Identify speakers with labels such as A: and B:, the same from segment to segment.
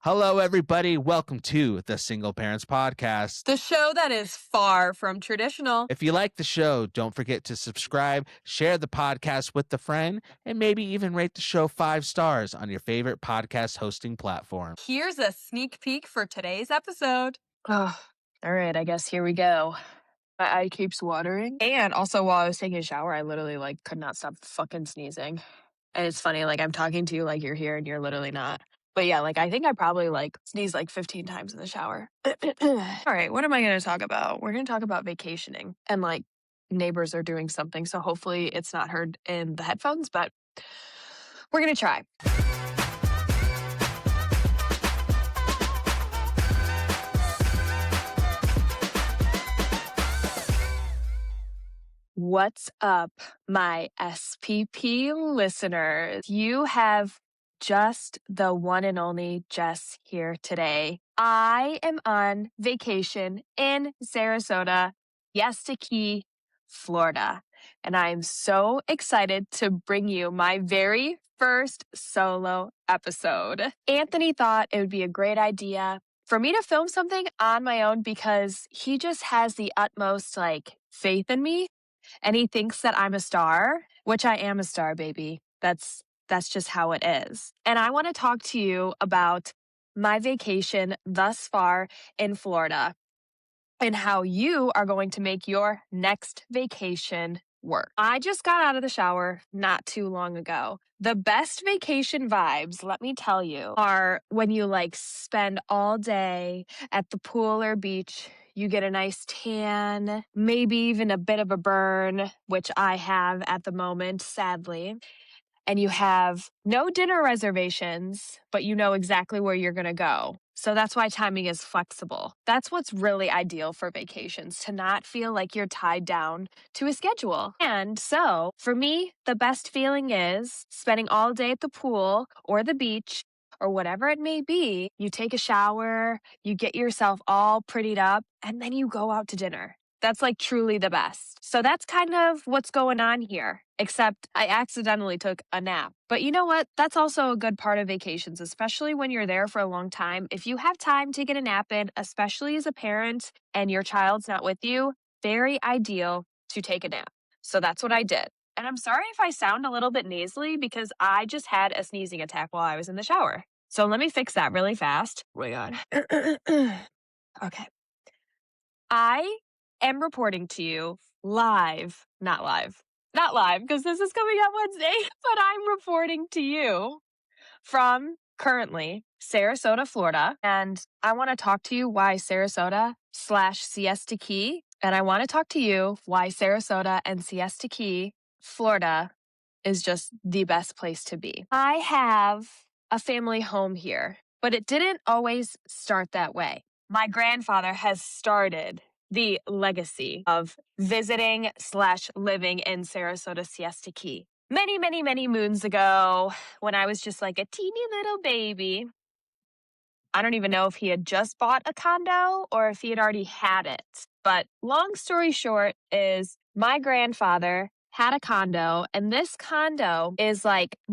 A: Hello, everybody. Welcome to the Single Parents Podcast.
B: The show that is far from traditional.
A: If you like the show, don't forget to subscribe, share the podcast with a friend, and maybe even rate the show 5 stars on your favorite podcast hosting platform.
B: Here's a sneak peek for today's episode.
C: Oh, all right. I guess here we go. My eye keeps watering. And also, while I was taking a shower, I literally could not stop fucking sneezing. And it's funny, I'm talking to you like you're here and you're literally not. But yeah, I think I probably sneezed 15 times in the shower. All right, what am I going to talk about? We're going to talk about vacationing and neighbors are doing something. So hopefully it's not heard in the headphones, but we're going to try. What's up, my SPP listeners? You have just the one and only Jess here today. I am on vacation in Sarasota, Siesta Key, Florida, and I am so excited to bring you my very first solo episode. Anthony thought it would be a great idea for me to film something on my own because he just has the utmost faith in me. And he thinks that I'm a star, which I am a star, baby. That's just how it is. And I want to talk to you about my vacation thus far in Florida and how you are going to make your next vacation work. I just got out of the shower not too long ago. The best vacation vibes, let me tell you, are when you spend all day at the pool or beach. You get a nice tan, maybe even a bit of a burn, which I have at the moment, sadly. And you have no dinner reservations, but you know exactly where you're going to go. So that's why timing is flexible. That's what's really ideal for vacations, to not feel like you're tied down to a schedule. And so for me, the best feeling is spending all day at the pool or the beach or whatever it may be. You take a shower, you get yourself all prettied up, and then you go out to dinner. That's truly the best. So that's kind of what's going on here, except I accidentally took a nap. But you know what? That's also a good part of vacations, especially when you're there for a long time. If you have time to get a nap in, especially as a parent and your child's not with you, very ideal to take a nap. So that's what I did. And I'm sorry if I sound a little bit nasally because I just had a sneezing attack while I was in the shower. So let me fix that really fast. Oh my God. Okay. I am reporting to you not live because this is coming out Wednesday, but I'm reporting to you from currently Sarasota, Florida. And I want to talk to you why Sarasota/Siesta Key. And I want to talk to you why Sarasota and Siesta Key, Florida is just the best place to be. I have a family home here, but it didn't always start that way. My grandfather has started the legacy of visiting/living in Sarasota, Siesta Key. Many, many, many moons ago, when I was just a teeny little baby. I don't even know if he had just bought a condo or if he had already had it. But long story short is my grandfather had a condo, and this condo is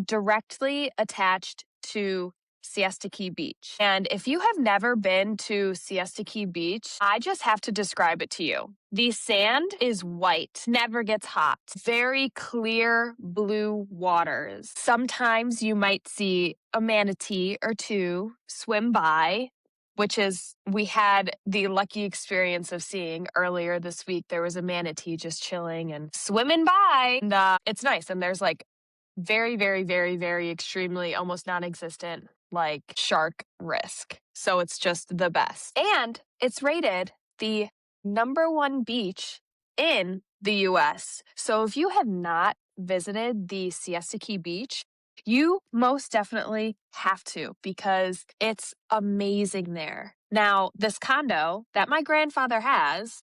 C: directly attached to Siesta Key Beach. And if you have never been to Siesta Key Beach, I just have to describe it to you. The sand is white, never gets hot, very clear blue waters. Sometimes you might see a manatee or two swim by, which is, we had the lucky experience of seeing earlier this week. There was a manatee just chilling and swimming by. And it's nice. And there's very, very, very, very extremely almost non-existent shark risk. So it's just the best. And it's rated the #1 beach in the US. So if you have not visited the Siesta Key Beach, you most definitely have to because it's amazing there. Now, this condo that my grandfather has,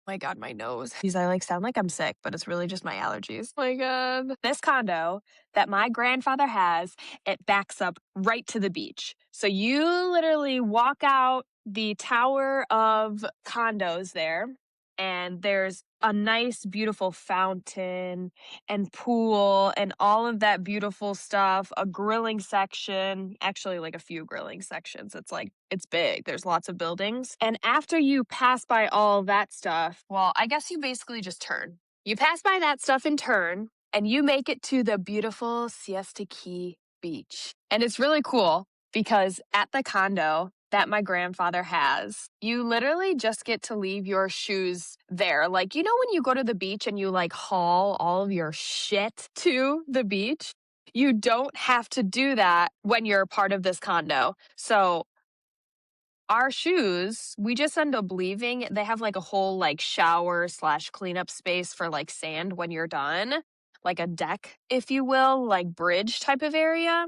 C: my God, my nose. I sound like I'm sick, but it's really just my allergies. Oh my God. This condo that my grandfather has, it backs up right to the beach. So you literally walk out the tower of condos there and there's a nice, beautiful fountain and pool and all of that beautiful stuff, a grilling section, actually, like a few grilling sections. It's big. There's lots of buildings. And after you pass by all that stuff, well, I guess you basically just turn. You pass by that stuff and turn, and you make it to the beautiful Siesta Key beach. And it's really cool because at the condo that my grandfather has, you literally just get to leave your shoes there. Like, you know, when you go to the beach and you like haul all of your shit to the beach, you don't have to do that when you're part of this condo. So our shoes, we just end up leaving. They have like a whole like shower slash cleanup space for like sand when you're done, like a deck, if you will, like bridge type of area.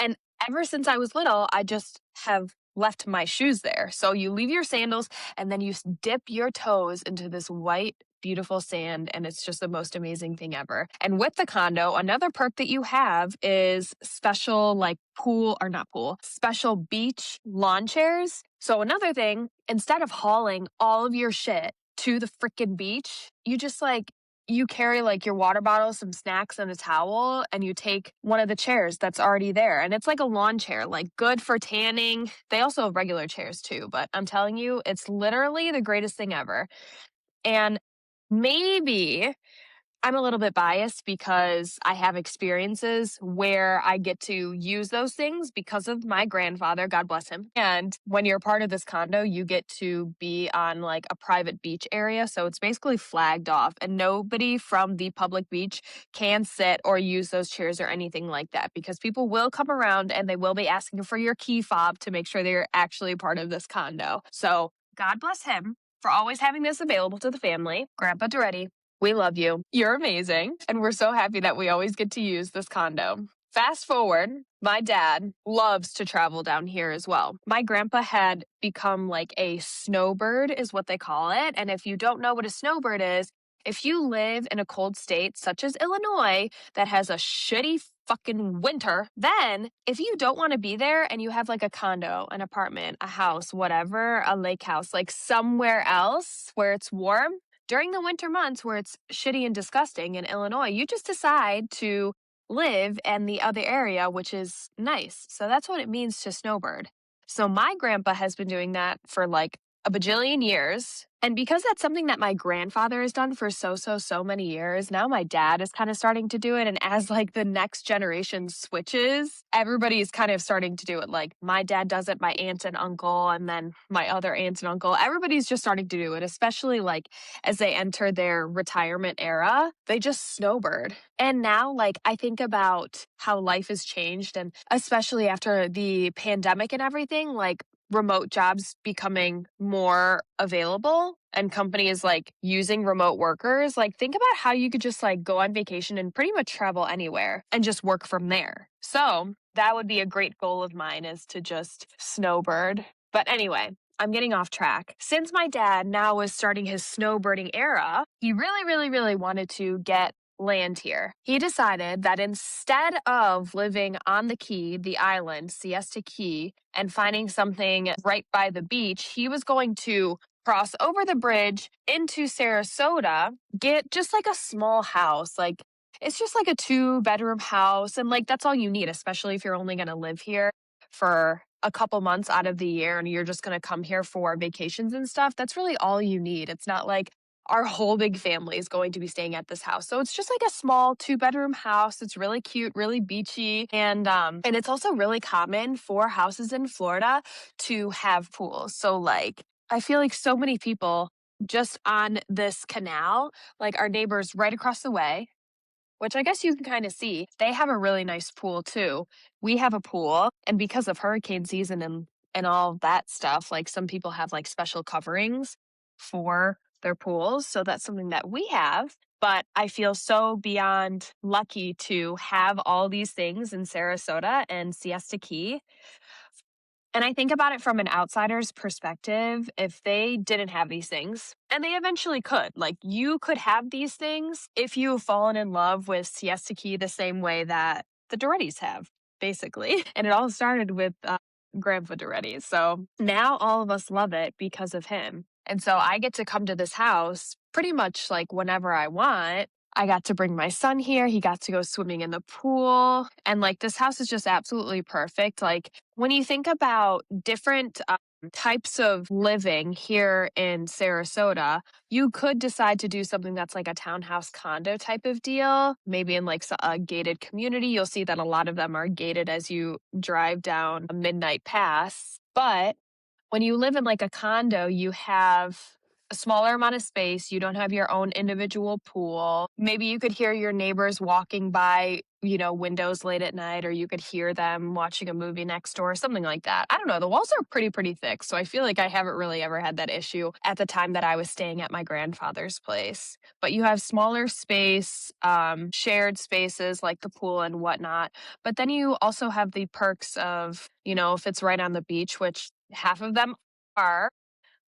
C: And ever since I was little, I just have left my shoes there. So you leave your sandals and then you dip your toes into this white, beautiful sand. And it's just the most amazing thing ever. And with the condo, another perk that you have is special like special beach lawn chairs. So another thing, instead of hauling all of your shit to the freaking beach, you carry like your water bottle, some snacks, and a towel, and you take one of the chairs that's already there. And it's like a lawn chair, like good for tanning. They also have regular chairs too, but I'm telling you, it's literally the greatest thing ever. And maybe I'm a little bit biased because I have experiences where I get to use those things because of my grandfather, God bless him. And when you're part of this condo, you get to be on like a private beach area. So it's basically flagged off and nobody from the public beach can sit or use those chairs or anything like that because people will come around and they will be asking for your key fob to make sure they're actually part of this condo. So God bless him for always having this available to the family. Grandpa Duretti, we love you. You're amazing. And we're so happy that we always get to use this condo. Fast forward, my dad loves to travel down here as well. My grandpa had become like a snowbird, is what they call it. And if you don't know what a snowbird is, if you live in a cold state such as Illinois that has a shitty fucking winter, then if you don't want to be there and you have like a condo, an apartment, a house, whatever, a lake house, like somewhere else where it's warm, during the winter months where it's shitty and disgusting in Illinois, you just decide to live in the other area, which is nice. So that's what it means to snowbird. So my grandpa has been doing that for like a bajillion years. And because that's something that my grandfather has done for so many years, now my dad is kind of starting to do it. And as like the next generation switches, everybody's kind of starting to do it. Like my dad does it, my aunt and uncle, and then my other aunt and uncle. Everybody's just starting to do it, especially like as they enter their retirement era, they just snowbird. And now like I think about how life has changed and especially after the pandemic and everything, like remote jobs becoming more available and companies like using remote workers, like think about how you could just like go on vacation and pretty much travel anywhere and just work from there. So that would be a great goal of mine is to just snowbird. But anyway, I'm getting off track. Since my dad now is starting his snowbirding era, he really wanted to get land here. He decided that instead of living on the key, the island, Siesta Key, and finding something right by the beach, he was going to cross over the bridge into Sarasota, get just like a small house. Like it's just like a 2-bedroom house. And like that's all you need, especially if you're only going to live here for a couple months out of the year and you're just going to come here for vacations and stuff. That's really all you need. It's not like our whole big family is going to be staying at this house. So it's just like a small 2-bedroom house. It's really cute, really beachy. And it's also really common for houses in Florida to have pools. So like, I feel like so many people just on this canal, like our neighbors right across the way, which I guess you can kind of see, they have a really nice pool too. We have a pool, and because of hurricane season and all that stuff, like some people have like special coverings for their pools. So that's something that we have. But I feel so beyond lucky to have all these things in Sarasota and Siesta Key. And I think about it from an outsider's perspective, if they didn't have these things, and they eventually could, like you could have these things if you've fallen in love with Siesta Key the same way that the Durettis have, basically. And it all started with Grandpa Duretti. So now all of us love it because of him. And so I get to come to this house pretty much like whenever I want. I got to bring my son here. He got to go swimming in the pool. And like this house is just absolutely perfect. Like when you think about different types of living here in Sarasota, you could decide to do something that's like a townhouse condo type of deal, maybe in like a gated community. You'll see that a lot of them are gated as you drive down a Midnight Pass. But when you live in like a condo, you have a smaller amount of space. You don't have your own individual pool. Maybe you could hear your neighbors walking by, windows late at night, or you could hear them watching a movie next door, something like that. I don't know. The walls are pretty thick. So I feel like I haven't really ever had that issue at the time that I was staying at my grandfather's place. But you have smaller space, shared spaces like the pool and whatnot. But then you also have the perks of, if it's right on the beach, which half of them are,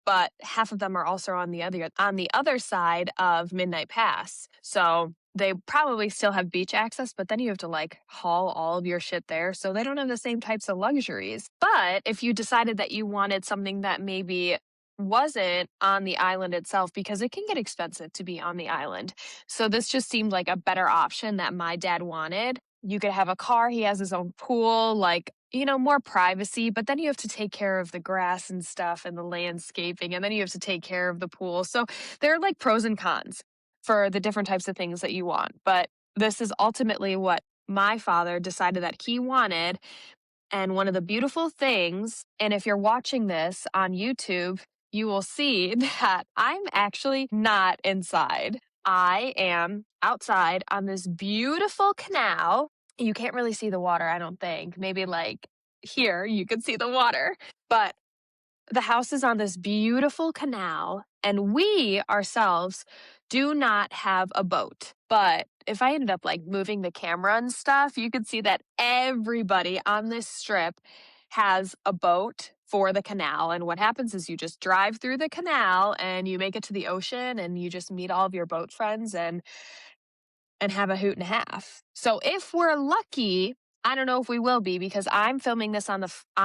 C: but half of them are also on the other side of Midnight Pass. So they probably still have beach access, but then you have to like haul all of your shit there. So they don't have the same types of luxuries. But if you decided that you wanted something that maybe wasn't on the island itself, because it can get expensive to be on the island. So this just seemed like a better option that my dad wanted. You could have a car. He has his own pool, like, more privacy, but then you have to take care of the grass and stuff and the landscaping, and then you have to take care of the pool. So there are like pros and cons for the different types of things that you want. But this is ultimately what my father decided that he wanted. And one of the beautiful things, and if you're watching this on YouTube, you will see that I'm actually not inside. I am outside on this beautiful canal. You can't really see the water, I don't think. Maybe like here you can see the water. But the house is on this beautiful canal, and we ourselves do not have a boat. But if I ended up like moving the camera and stuff, you could see that everybody on this strip has a boat for the canal. And what happens is you just drive through the canal and you make it to the ocean, and you just meet all of your boat friends and have a hoot and a half. So if we're lucky, I don't know if we will be, because I'm filming this on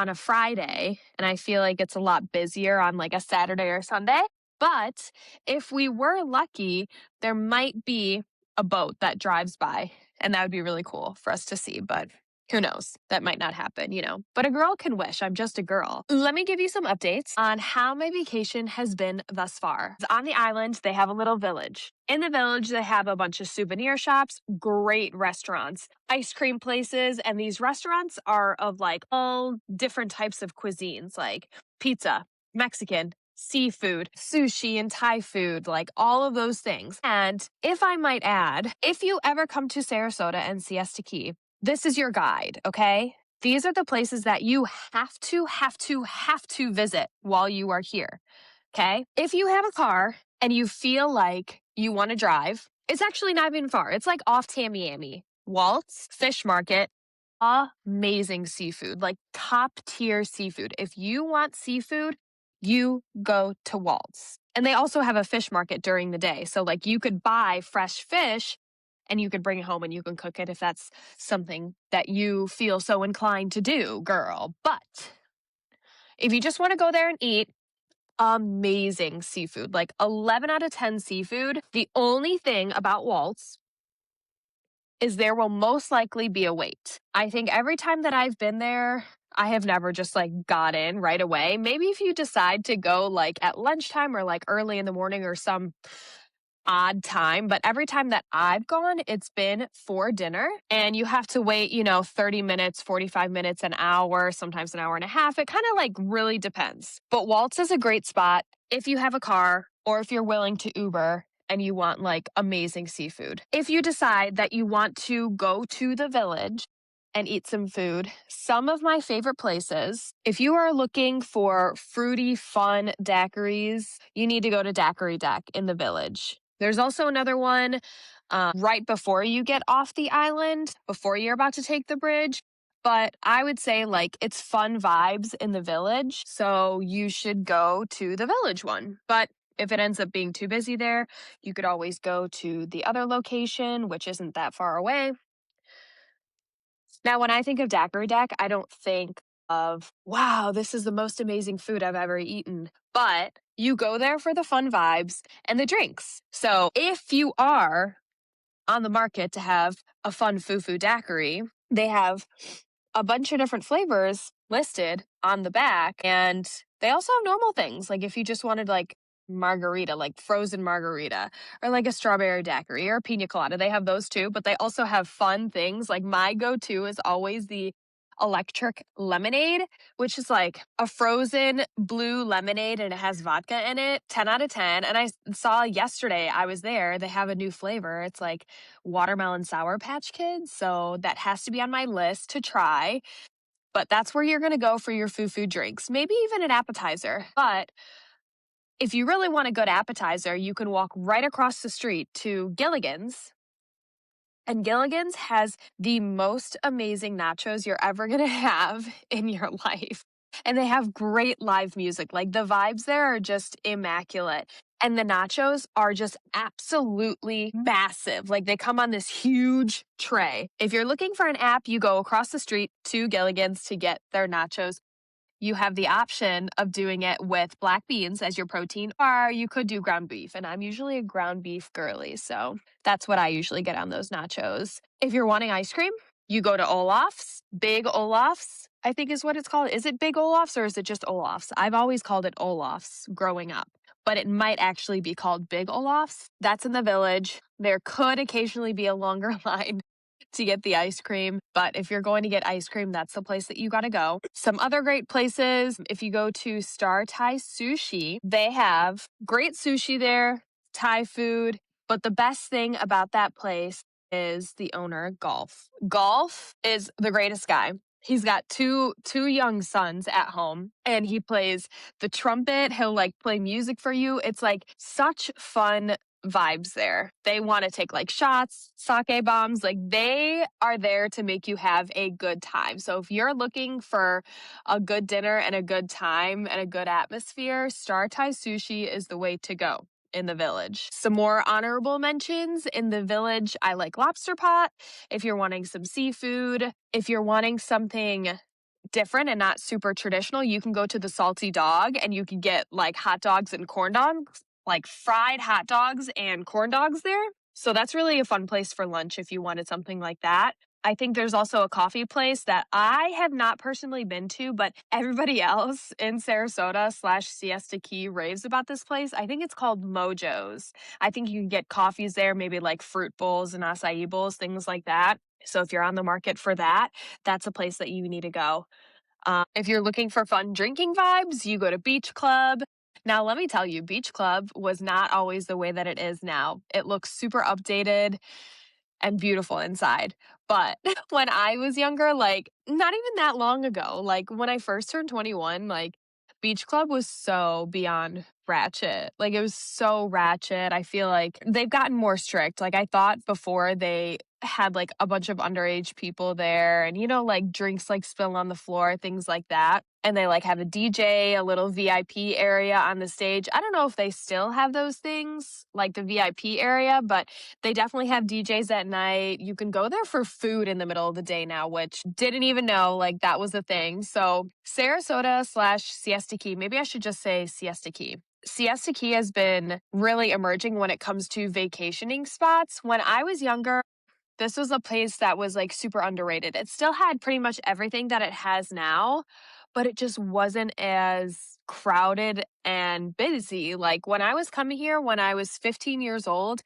C: a Friday, and I feel like it's a lot busier on like a Saturday or Sunday. But if we were lucky, there might be a boat that drives by, and that would be really cool for us to see. But who knows? That might not happen, But a girl can wish. I'm just a girl. Let me give you some updates on how my vacation has been thus far. On the island, they have a little village. In the village, they have a bunch of souvenir shops, great restaurants, ice cream places, and these restaurants are of like all different types of cuisines, like pizza, Mexican, seafood, sushi, and Thai food, like all of those things. And if I might add, if you ever come to Sarasota and Siesta Key, this is your guide, okay? These are the places that you have to visit while you are here, okay? If you have a car and you feel like you want to drive, it's actually not even far. It's like off Tamiami. Waltz Fish Market, amazing seafood, like top tier seafood. If you want seafood, you go to Waltz. And they also have a fish market during the day. So like you could buy fresh fish and you could bring it home and you can cook it if that's something that you feel so inclined to do, girl. But if you just want to go there and eat, amazing seafood, like 11 out of 10 seafood. The only thing about Waltz is there will most likely be a wait. I think every time that I've been there, I have never just like got in right away. Maybe if you decide to go like at lunchtime or like early in the morning or some odd time, but every time that I've gone, it's been for dinner, and you have to wait, 30 minutes, 45 minutes, an hour, sometimes an hour and a half. It kind of like really depends. But Waltz is a great spot if you have a car or if you're willing to Uber and you want like amazing seafood. If you decide that you want to go to the village and eat some food, some of my favorite places, if you are looking for fruity, fun daiquiris, you need to go to Daiquiri Deck in the village. There's also another one right before you get off the island, before you're about to take the bridge. But I would say like it's fun vibes in the village, so you should go to the village one. But if it ends up being too busy there, you could always go to the other location, which isn't that far away. Now, when I think of Daiquiri Deck, I don't think of, wow, this is the most amazing food I've ever eaten. But you go there for the fun vibes and the drinks. So if you are on the market to have a fun fufu daiquiri, they have a bunch of different flavors listed on the back. And they also have normal things. Like if you just wanted like margarita, like frozen margarita, or like a strawberry daiquiri or a pina colada, they have those too. But they also have fun things. Like my go-to is always the electric lemonade, which is like a frozen blue lemonade and it has vodka in it. 10 out of 10. And I saw yesterday, I was there, they have a new flavor. It's like watermelon Sour Patch Kids. So that has to be on my list to try. But that's where you're going to go for your fufu drinks, maybe even an appetizer. But if you really want a good appetizer, you can walk right across the street to Gilligan's. And Gilligan's has the most amazing nachos you're ever going to have in your life. And they have great live music. Like the vibes there are just immaculate. And the nachos are just absolutely massive. Like they come on this huge tray. If you're looking for an app, you go across the street to Gilligan's to get their nachos. You have the option of doing it with black beans as your protein, or you could do ground beef. And I'm usually a ground beef girly, so that's what I usually get on those nachos. If you're wanting ice cream, you go to Olaf's. Big Olaf's, I think is what it's called. Is it Big Olaf's or is it just Olaf's? I've always called it Olaf's growing up, but it might actually be called Big Olaf's. That's in the Village. There could occasionally be a longer line to get the ice cream. But if you're going to get ice cream, that's the place that you got to go. Some other great places, if you go to Star Thai Sushi, they have great sushi there, Thai food. But the best thing about that place is the owner, Golf. Golf is the greatest guy. He's got two young sons at home and he plays the trumpet. He'll like play music for you. It's like such fun vibes there. They want to take like shots, sake bombs, like they are there to make you have a good time. So if you're looking for a good dinner and a good time and a good atmosphere, Star Thai Sushi is the way to go in the Village. Some more honorable mentions in the Village. I like Lobster Pot. If you're wanting some seafood, if you're wanting something different and not super traditional, you can go to the Salty Dog and you can get like hot dogs and corn dogs, like fried hot dogs and corn dogs there. So that's really a fun place for lunch if you wanted something like that. I think there's also a coffee place that I have not personally been to, but everybody else in Sarasota/Siesta Key raves about this place. I think it's called Mojo's. I think you can get coffees there, maybe like fruit bowls and acai bowls, things like that. So if you're on the market for that, that's a place that you need to go. If you're looking for fun drinking vibes, you go to Beach Club. Now, let me tell you, Beach Club was not always the way that it is now. It looks super updated and beautiful inside. But when I was younger, like not even that long ago, like when I first turned 21, like Beach Club was so beyond ratchet. Like it was so ratchet. I feel like they've gotten more strict. Like I thought before they had like a bunch of underage people there and, you know, like drinks like spill on the floor, things like that. And they like have a DJ, a little VIP area on the stage. I don't know if they still have those things, like the VIP area, but they definitely have DJs at night. You can go there for food in the middle of the day now, which didn't even know like that was a thing. So Sarasota/Siesta Key, maybe I should just say Siesta Key. Siesta Key has been really emerging when it comes to vacationing spots. When I was younger, this was a place that was like super underrated. It still had pretty much everything that it has now, but it just wasn't as crowded and busy. Like when I was coming here, when I was 15 years old,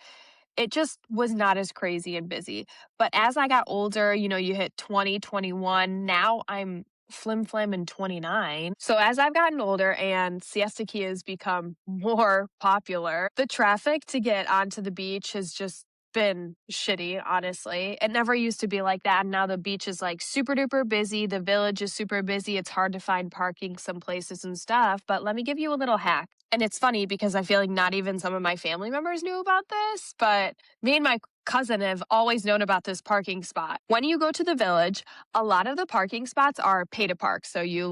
C: it just was not as crazy and busy. But as I got older, you know, you hit 20, 21. Now I'm flim flam and 29. So as I've gotten older and Siesta Key has become more popular, the traffic to get onto the beach has just been shitty, honestly. It never used to be like that. And now the beach is like super duper busy. The Village is super busy. It's hard to find parking some places and stuff. But let me give you a little hack. And it's funny because I feel like not even some of my family members knew about this, but me and my cousin have always known about this parking spot. When you go to the Village, a lot of the parking spots are pay to park. So you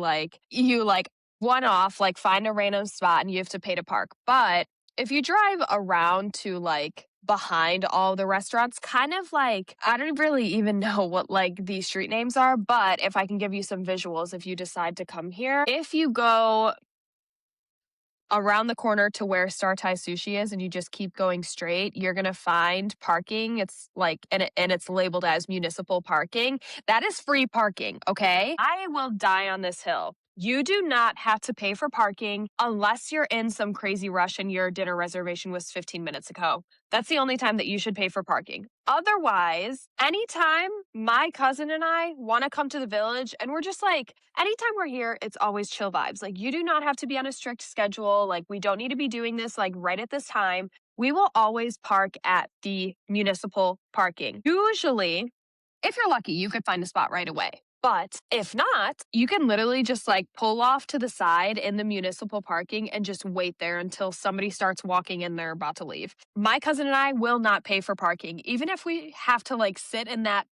C: one off, like find a random spot and you have to pay to park. But if you drive around to like behind all the restaurants, kind of like, I don't really even know what like these street names are, but if I can give you some visuals, if you decide to come here, if you go around the corner to where Star Thai Sushi is and you just keep going straight, you're going to find parking. It's like, and it's labeled as municipal parking. That is free parking, okay? I will die on this hill. You do not have to pay for parking unless you're in some crazy rush and your dinner reservation was 15 minutes ago. That's the only time that you should pay for parking. Otherwise, anytime my cousin and I want to come to the village, and we're just like, anytime we're here, it's always chill vibes. Like, you do not have to be on a strict schedule. Like, we don't need to be doing this like right at this time. We will always park at the municipal parking. Usually, if you're lucky, you could find a spot right away. But if not, you can literally just like pull off to the side in the municipal parking and just wait there until somebody starts walking in there about to leave. My cousin and I will not pay for parking, even if we have to like sit in that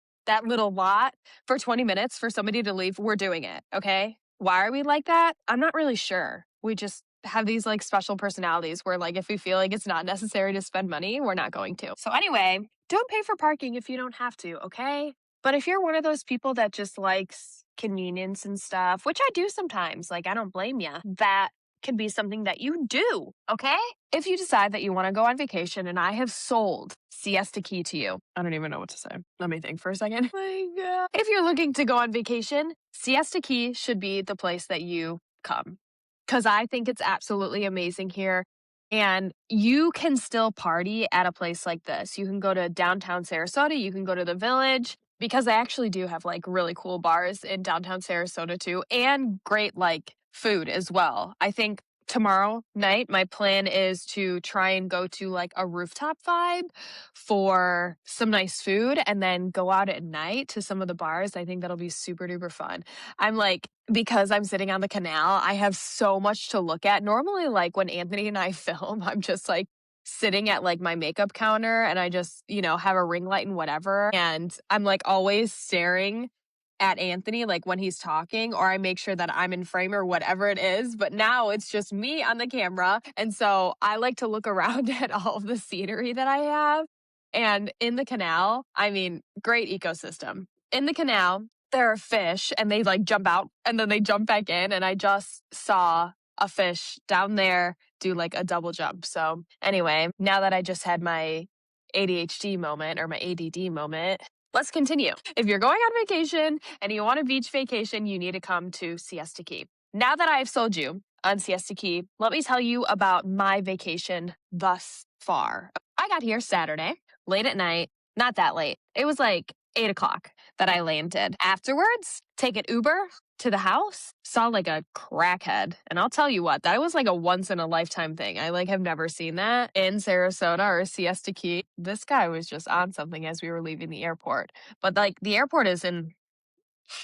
C: little lot for 20 minutes for somebody to leave. We're doing it, okay? Why are we like that? I'm not really sure. We just have these like special personalities where like if we feel like it's not necessary to spend money, we're not going to. So anyway, don't pay for parking if you don't have to, okay? But if you're one of those people that just likes convenience and stuff, which I do sometimes, like I don't blame you, that can be something that you do, okay? If you decide that you want to go on vacation and I have sold Siesta Key to you, I don't even know what to say. Let me think for a second. My God. If you're looking to go on vacation, Siesta Key should be the place that you come because I think it's absolutely amazing here. And you can still party at a place like this. You can go to downtown Sarasota, you can go to the village, because I actually do have like really cool bars in downtown Sarasota too, and great like food as well. I think tomorrow night, my plan is to try and go to like a rooftop vibe for some nice food and then go out at night to some of the bars. I think that'll be super duper fun. I'm like, because I'm sitting on the canal, I have so much to look at. Normally, like when Anthony and I film, I'm just like sitting at like my makeup counter and I just, have a ring light and whatever. And I'm like always staring at Anthony, like when he's talking, or I make sure that I'm in frame or whatever it is. But now it's just me on the camera. And so I like to look around at all of the scenery that I have. And in the canal, I mean, great ecosystem. In the canal, there are fish and they like jump out and then they jump back in. And I just saw a fish down there do like a double jump. So anyway, now that I just had my ADHD moment or my ADD moment, let's continue. If you're going on vacation and you want a beach vacation, you need to come to Siesta Key. Now that I've sold you on Siesta Key, let me tell you about my vacation thus far. I got here Saturday, late at night, not that late. It was like 8 o'clock that I landed. Afterwards, take an Uber to the house, saw like a crackhead. And I'll tell you what, that was like a once in a lifetime thing. I like have never seen that in Sarasota or Siesta Key. This guy was just on something as we were leaving the airport. But like the airport is in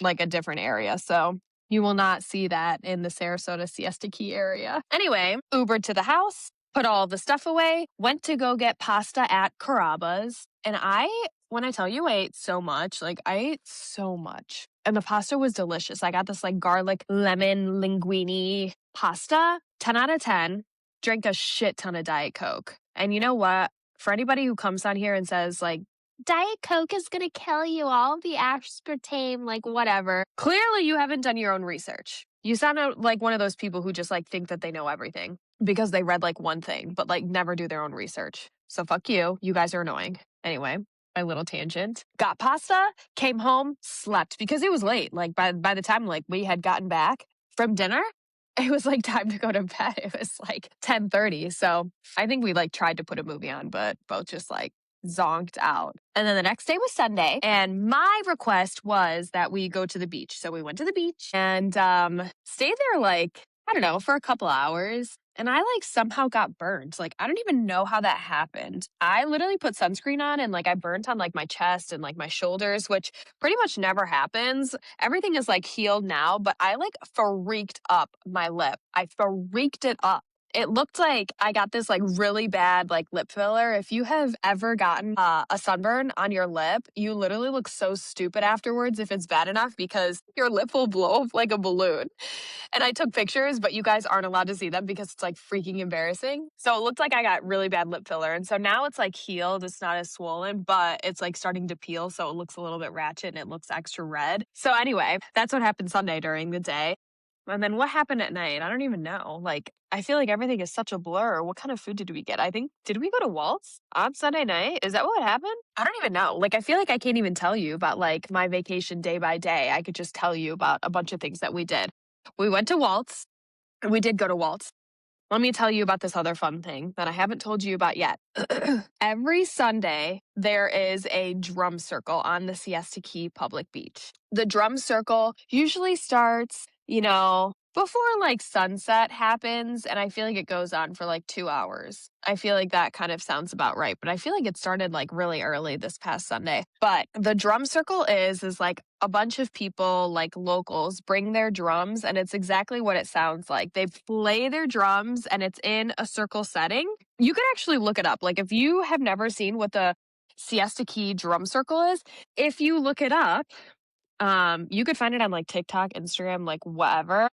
C: like a different area. So you will not see that in the Sarasota Siesta Key area. Anyway, Ubered to the house, put all the stuff away, went to go get pasta at Carrabba's. And when I tell you I ate so much, like I ate so much. And the pasta was delicious. I got this like garlic lemon linguine pasta, 10 out of 10, drank a shit ton of Diet Coke. And you know what? For anybody who comes on here and says like, Diet Coke is going to kill you, all the aspartame, like whatever. Clearly you haven't done your own research. You sound like one of those people who just like think that they know everything because they read like one thing, but like never do their own research. So fuck you. You guys are annoying. Anyway, my little tangent. Got pasta, came home, slept because it was late. Like by the time like we had gotten back from dinner, it was like time to go to bed. It was like 10:30. So I think we like tried to put a movie on, but both just like zonked out. And then the next day was Sunday. And my request was that we go to the beach. So we went to the beach and stayed there like, I don't know, for a couple hours. And I like somehow got burned. Like, I don't even know how that happened. I literally put sunscreen on and like I burnt on like my chest and like my shoulders, which pretty much never happens. Everything is like healed now, but I like freaked up my lip. I freaked it up. It looked like I got this like really bad like lip filler. If you have ever gotten a sunburn on your lip, you literally look so stupid afterwards if it's bad enough because your lip will blow up like a balloon. And I took pictures, but you guys aren't allowed to see them because it's like freaking embarrassing. So it looked like I got really bad lip filler. And so now it's like healed. It's not as swollen, but it's like starting to peel. So it looks a little bit ratchet and it looks extra red. So anyway, that's what happened Sunday during the day. And then what happened at night? I don't even know. Like, I feel like everything is such a blur. What kind of food did we get? I think, did we go to Waltz on Sunday night? Is that what happened? I don't even know. Like, I feel like I can't even tell you about like my vacation day by day. I could just tell you about a bunch of things that we did. We went to Waltz. We did go to Waltz. Let me tell you about this other fun thing that I haven't told you about yet. Every Sunday, there is a drum circle on the Siesta Key public beach. The drum circle usually starts, before like sunset happens. And I feel like it goes on for like 2 hours. I feel like that kind of sounds about right. But I feel like it started like really early this past Sunday. But the drum circle is like a bunch of people, like locals, bring their drums. And it's exactly what it sounds like. They play their drums and it's in a circle setting. You could actually look it up. Like if you have never seen what the Siesta Key drum circle is, if you look it up, you could find it on like TikTok, Instagram, like whatever.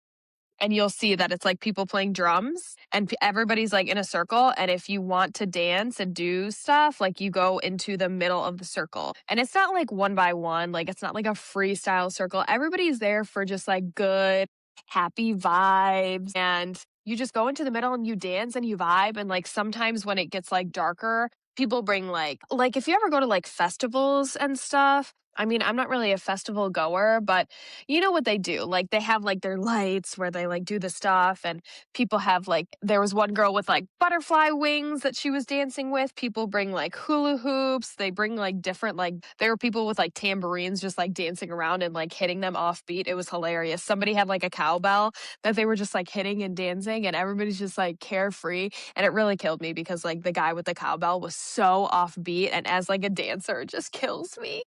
C: And you'll see that it's like people playing drums and everybody's like in a circle. And if you want to dance and do stuff, like you go into the middle of the circle. And it's not like one by one, like it's not like a freestyle circle. Everybody's there for just like good, happy vibes. And you just go into the middle and you dance and you vibe. And like sometimes when it gets like darker, people bring like if you ever go to like festivals and stuff. I mean, I'm not really a festival goer, but you know what they do? Like they have like their lights where they like do the stuff and people have like there was one girl with like butterfly wings that she was dancing with. People bring like hula hoops. They bring like different like there were people with like tambourines just like dancing around and like hitting them off beat. It was hilarious. Somebody had like a cowbell that they were just like hitting and dancing and everybody's just like carefree. And it really killed me because like the guy with the cowbell was so offbeat and as like a dancer it just kills me.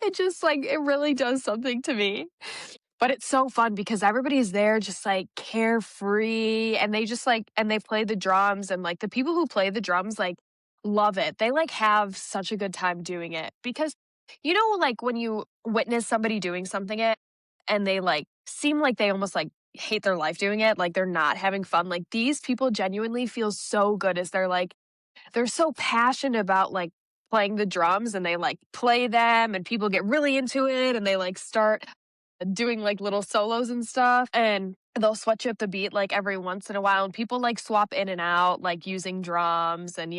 C: It just like it really does something to me. But it's so fun because everybody's there just like carefree and they just like and they play the drums and like the people who play the drums like love it. They like have such a good time doing it because like when you witness somebody doing something it and they like seem like they almost like hate their life doing it, like they're not having fun. Like these people genuinely feel so good as they're so passionate about like playing the drums and they like play them and people get really into it and they like start doing like little solos and stuff and they'll switch up the beat like every once in a while and people like swap in and out like using drums and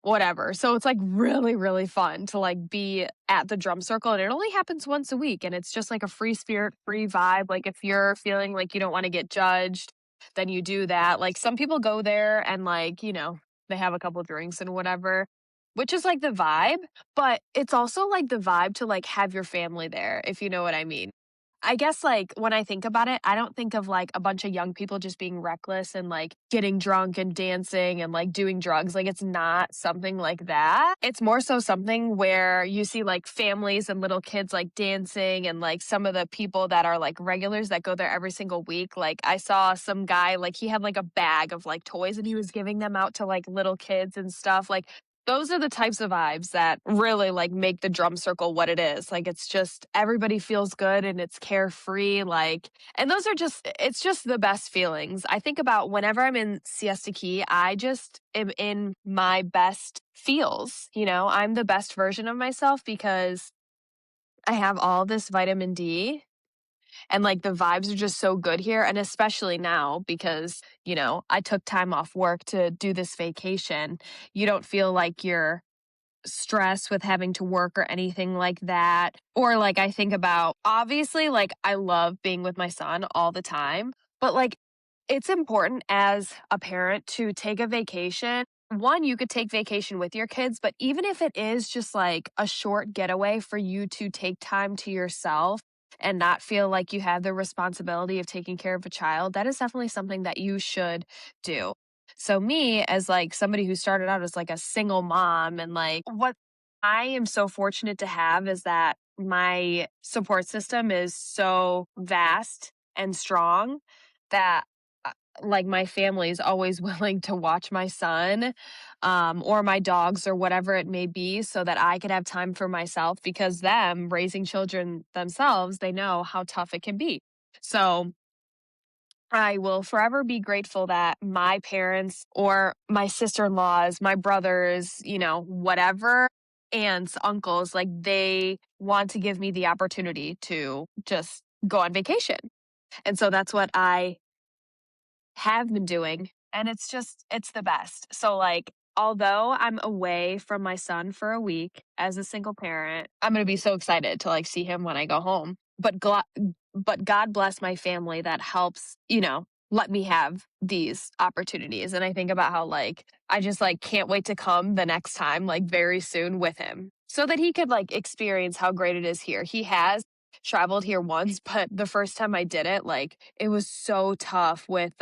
C: whatever. So it's like really, really fun to like be at the drum circle and it only happens once a week and it's just like a free spirit, free vibe. Like if you're feeling like you don't want to get judged, then you do that. Like some people go there and like, they have a couple drinks and whatever, which is like the vibe, but it's also like the vibe to like have your family there, if you know what I mean. I guess like when I think about it, I don't think of like a bunch of young people just being reckless and like getting drunk and dancing and like doing drugs. Like it's not something like that. It's more so something where you see like families and little kids like dancing and like some of the people that are like regulars that go there every single week. Like I saw some guy, like he had like a bag of like toys and he was giving them out to like little kids and stuff. Like those are the types of vibes that really like make the drum circle what it is. Like it's just everybody feels good and it's carefree. Like, and those are it's just the best feelings. I think about whenever I'm in Siesta Key, I just am in my best feels. I'm the best version of myself because I have all this vitamin D. And like the vibes are just so good here. And especially now because, I took time off work to do this vacation. You don't feel like you're stressed with having to work or anything like that. Or like I think about, obviously, like I love being with my son all the time. But like it's important as a parent to take a vacation. One, you could take vacation with your kids, but even if it is just like a short getaway for you to take time to yourself and not feel like you have the responsibility of taking care of a child, that is definitely something that you should do. So me as like somebody who started out as like a single mom and like what I am so fortunate to have is that my support system is so vast and strong that like my family is always willing to watch my son, or my dogs or whatever it may be so that I could have time for myself because them raising children themselves, they know how tough it can be. So I will forever be grateful that my parents or my sister-in-laws, my brothers, whatever, aunts, uncles, like they want to give me the opportunity to just go on vacation. And so that's what I have been doing, and it's the best. So, like, although I'm away from my son for a week as a single parent, I'm gonna be so excited to, like, see him when I go home. But God bless my family that helps, let me have these opportunities, and I think about how, like, I just, like, can't wait to come the next time, like, very soon with him so that he could, like, experience how great it is here. He has traveled here once, but the first time I did it, like, it was so tough with,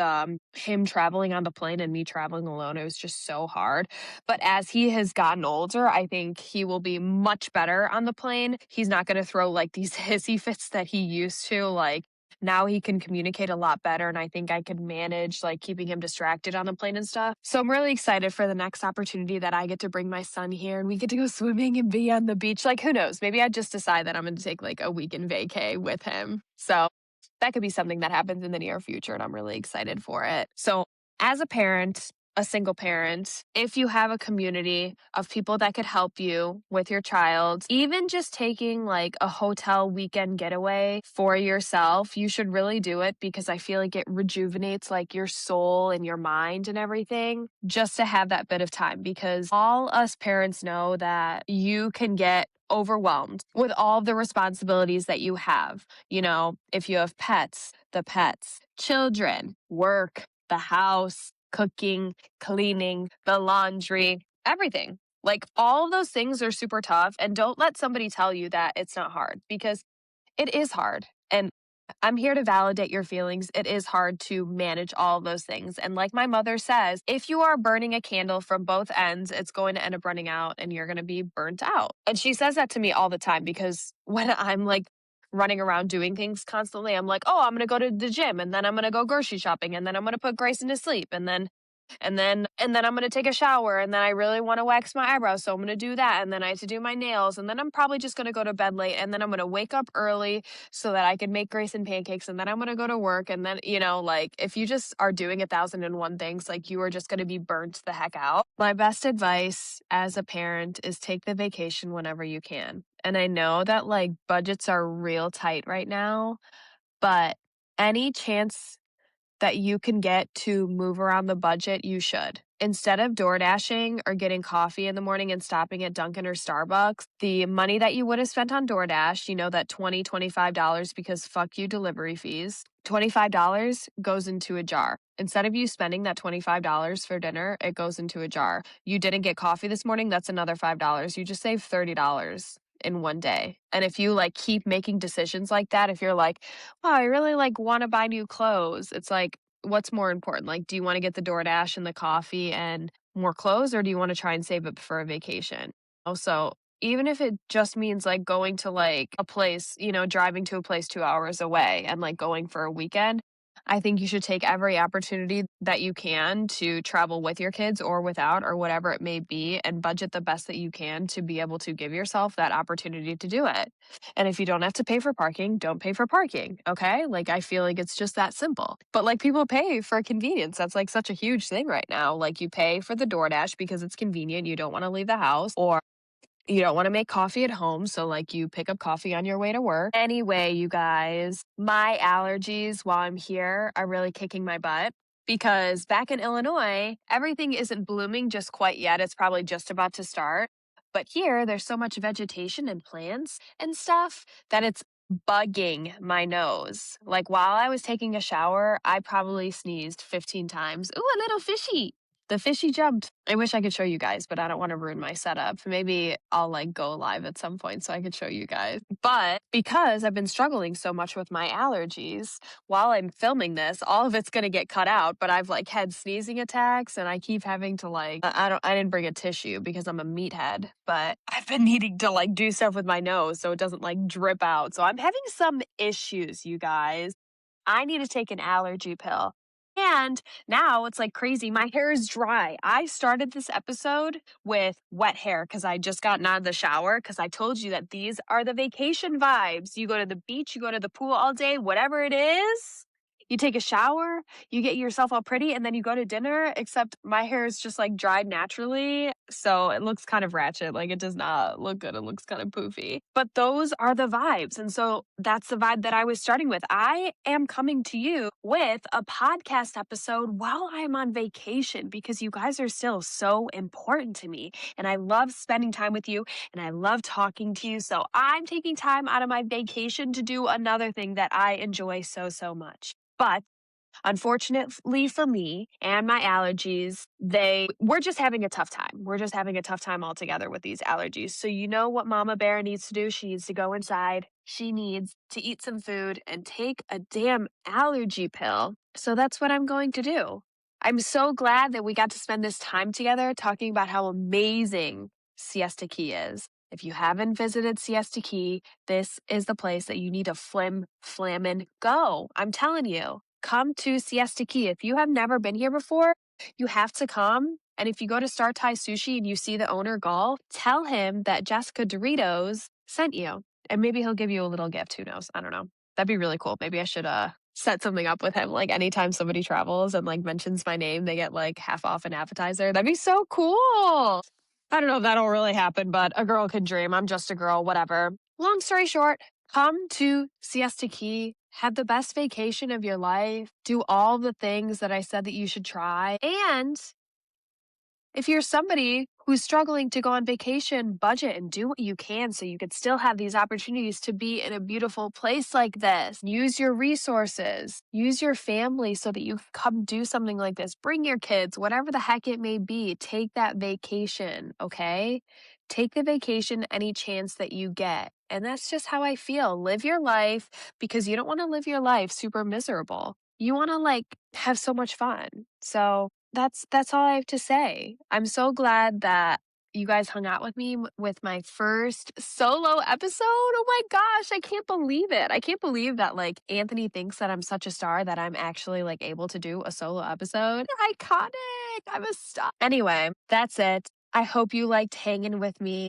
C: him traveling on the plane and me traveling alone. It was just so hard. But as he has gotten older, I think he will be much better on the plane. He's not gonna throw, like, these hissy fits that he used to, like, now he can communicate a lot better, and I think I could manage, like, keeping him distracted on the plane and stuff. So I'm really excited for the next opportunity that I get to bring my son here and we get to go swimming and be on the beach. Like, who knows? Maybe I just decide that I'm gonna take, like, a weekend vacay with him. So that could be something that happens in the near future, and I'm really excited for it. So, as a parent, a single parent, if you have a community of people that could help you with your child, even just taking like a hotel weekend getaway for yourself, you should really do it because I feel like it rejuvenates like your soul and your mind and everything just to have that bit of time because all us parents know that you can get overwhelmed with all the responsibilities that you have. If you have pets, the pets, children, work, the house, cooking, cleaning, the laundry, everything. Like all of those things are super tough. And don't let somebody tell you that it's not hard because it is hard. And I'm here to validate your feelings. It is hard to manage all of those things. And like my mother says, if you are burning a candle from both ends, it's going to end up running out and you're going to be burnt out. And she says that to me all the time because when I'm like running around doing things constantly, I'm like, oh, I'm going to go to the gym and then I'm going to go grocery shopping and then I'm going to put Grayson to sleep and then I'm gonna take a shower, and then I really want to wax my eyebrows, so I'm gonna do that, and then I have to do my nails, and then I'm probably just gonna go to bed late, and then I'm gonna wake up early so that I can make Grayson pancakes, and then I'm gonna go to work, and then like if you just are doing 1,001 things, like you are just gonna be burnt the heck out. My best advice as a parent is take the vacation whenever you can, and I know that like budgets are real tight right now, but any chance that you can get to move around the budget, you should. Instead of door dashing or getting coffee in the morning and stopping at Dunkin' or Starbucks, the money that you would have spent on DoorDash, that $25 because fuck you delivery fees, $25 goes into a jar. Instead of you spending that $25 for dinner, it goes into a jar. You didn't get coffee this morning, that's another $5. You just saved $30 in one day. And if you like keep making decisions like that, if you're like, wow, I really like want to buy new clothes. It's like, what's more important? Like, do you want to get the DoorDash and the coffee and more clothes, or do you want to try and save it for a vacation? Also, even if it just means like going to like a place, driving to a place 2 hours away and like going for a weekend, I think you should take every opportunity that you can to travel with your kids or without or whatever it may be and budget the best that you can to be able to give yourself that opportunity to do it. And if you don't have to pay for parking, don't pay for parking. Okay. Like, I feel like it's just that simple. But like, people pay for convenience. That's like such a huge thing right now. Like, you pay for the DoorDash because it's convenient. You don't want to leave the house, or you don't want to make coffee at home. So, like, you pick up coffee on your way to work. Anyway, you guys, my allergies while I'm here are really kicking my butt because back in Illinois, everything isn't blooming just quite yet. It's probably just about to start. But here, there's so much vegetation and plants and stuff that it's bugging my nose. Like, while I was taking a shower, I probably sneezed 15 times. Ooh, a little fishy. The fishy jumped. I wish I could show you guys, but I don't want to ruin my setup. Maybe I'll like go live at some point so I could show you guys. But because I've been struggling so much with my allergies, while I'm filming this, all of it's going to get cut out, but I've like had sneezing attacks and I keep having to like I didn't bring a tissue because I'm a meathead, but I've been needing to like do stuff with my nose so it doesn't like drip out. So I'm having some issues, you guys. I need to take an allergy pill. And now it's like crazy. My hair is dry. I started this episode with wet hair because I just gotten out of the shower because I told you that these are the vacation vibes. You go to the beach, you go to the pool all day, whatever it is. You take a shower, you get yourself all pretty, and then you go to dinner, except my hair is just like dried naturally. So it looks kind of ratchet. Like it does not look good. It looks kind of poofy. But those are the vibes. And so that's the vibe that I was starting with. I am coming to you with a podcast episode while I'm on vacation because you guys are still so important to me. And I love spending time with you and I love talking to you. So I'm taking time out of my vacation to do another thing that I enjoy so, so much. But unfortunately for me and my allergies, we're just having a tough time. We're just having a tough time altogether with these allergies. So you know what Mama Bear needs to do? She needs to go inside. She needs to eat some food and take a damn allergy pill. So that's what I'm going to do. I'm so glad that we got to spend this time together talking about how amazing Siesta Key is. If you haven't visited Siesta Key, this is the place that you need to flammin' go. I'm telling you, come to Siesta Key. If you have never been here before, you have to come. And if you go to Star Thai Sushi and you see the owner golf, tell him that Jessica Doritos sent you. And maybe he'll give you a little gift. Who knows? I don't know. That'd be really cool. Maybe I should set something up with him. Like anytime somebody travels and like mentions my name, they get like half off an appetizer. That'd be so cool. I don't know if that'll really happen, but a girl could dream. I'm just a girl, whatever. Long story short, come to Siesta Key, have the best vacation of your life, do all the things that I said that you should try. And if you're somebody who's struggling to go on vacation, budget and do what you can so you could still have these opportunities to be in a beautiful place like this. Use your resources, use your family so that you can come do something like this. Bring your kids, whatever the heck it may be. Take that vacation, okay? Take the vacation any chance that you get. And that's just how I feel. Live your life because you don't want to live your life super miserable. You want to like have so much fun. So that's all I have to say. I'm so glad that you guys hung out with me with my first solo episode. Oh my gosh, I can't believe it. I can't believe that like Anthony thinks that I'm such a star that I'm actually like able to do a solo episode. Iconic. I'm a star. Anyway, that's it. I hope you liked hanging with me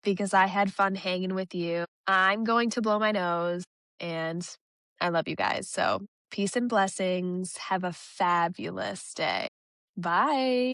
C: because I had fun hanging with you. I'm going to blow my nose and I love you guys. So peace and blessings. Have a fabulous day. Bye.